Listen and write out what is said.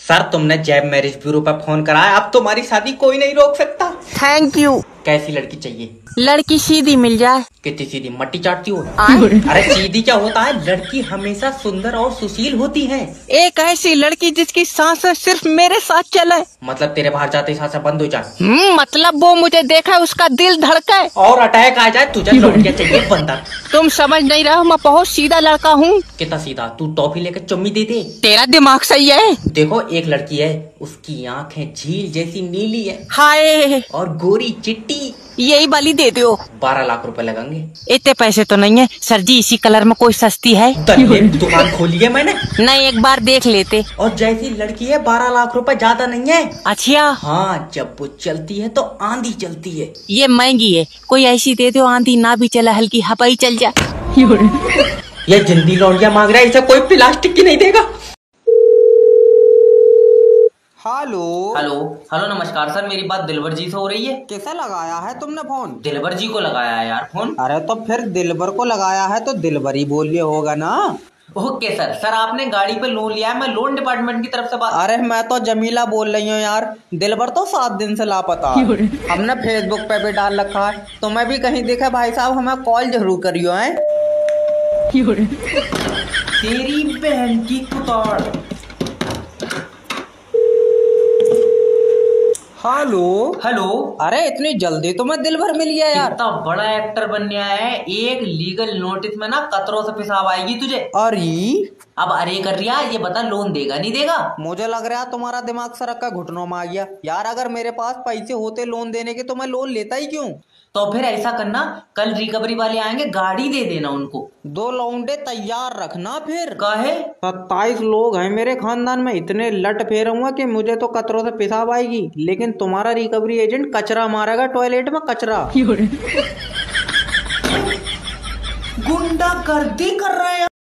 Sir तुमने जैब marriage bureau पर phone कराया, अब तुम्हारी शादी कोई नहीं रोक सकता। Thank you. कैसी लड़की चाहिए? लड़की सीधी मिल जाए। कितनी सीधी? मट्टी चाटती हो? अरे सीधी क्या होता है, लड़की हमेशा सुंदर और सुशील होती है। एक ऐसी लड़की जिसकी सांसें सिर्फ मेरे साथ चले। मतलब तेरे बाहर जाते सांसें बंद हो जाए? मतलब वो मुझे देखा उसका दिल धड़के और अटैक आ जाए। तुझे लौटिया चाहिए बंदर? तुम समझ नहीं रहे हो, मैं बहुत सीधा लड़का हूँ। कितना सीधा? तू टॉफी लेकर चुम्मी दे दे। तेरा दिमाग सही है। देखो एक लड़की है, उसकी आंखें झील जैसी नीली है, हाय, और गोरी चिट्टी। यही वाली दे दो। 12 लाख रुपए लगेंगे। इतने पैसे तो नहीं है सर जी, इसी कलर में कोई सस्ती है? दुकान खोली है मैंने। नहीं, एक बार देख लेते। और जैसी लड़की है 12 लाख रुपए ज्यादा नहीं है। अच्छा हाँ, जब वो चलती है तो आंधी चलती है। ये महंगी है, कोई ऐसी दे दो आंधी ना भी चला, हल्की हवा ही चल जाए। ये जिंदी लौंडिया मांग रहा है, इसे कोई प्लास्टिक की नहीं देगा। हेलो हेलो हेलो, नमस्कार सर, मेरी बात दिलवर जी से हो रही है? कैसे लगाया है तुमने फोन? दिलवर जी को लगाया है यार फोन। अरे तो फिर दिलबर को लगाया है तो दिलबर ही बोल लिया होगा ना। Okay sir. सर आपने गाड़ी पे लोन लिया है, मैं लोन डिपार्टमेंट की तरफ से बात। अरे मैं तो जमीला बोल रही हूँ यार, दिलबर तो 7 दिन से लापता है। हमने फेसबुक पे भी डाल रखा है, तुम्हें भी कहीं देखा भाई साहब, हमें कॉल जरूर करियो है। तेरी बहन की कुताड़। Hello hello. अरे इतनी जल्दी तुम्हें दिलबर मिल गया यार? इतना बड़ा एक्टर बन गया है, एक लीगल नोटिस में ना कतरों से पेशाब आएगी तुझे। अरे अब अरे कर रिया, ये बता लोन देगा नहीं देगा? मुझे लग रहा है तुम्हारा दिमाग सरक का घुटनों में आ गया यार। अगर मेरे पास पैसे होते लोन देने के तो मैं लोन लेता ही क्यों? तो फिर ऐसा करना, कल रिकवरी वाले आएंगे, गाड़ी दे देना उनको। 2 लौंडे तैयार रखना फिर। काहे? 27 लोग हैं मेरे खानदान में, इतने लट फेरूंगा कि मुझे तो कतरों से पेशाब आएगी, लेकिन तुम्हारा रिकवरी एजेंट कचरा मारेगा टॉयलेट में, कचरा। गुंडागर्दी कर रहा है।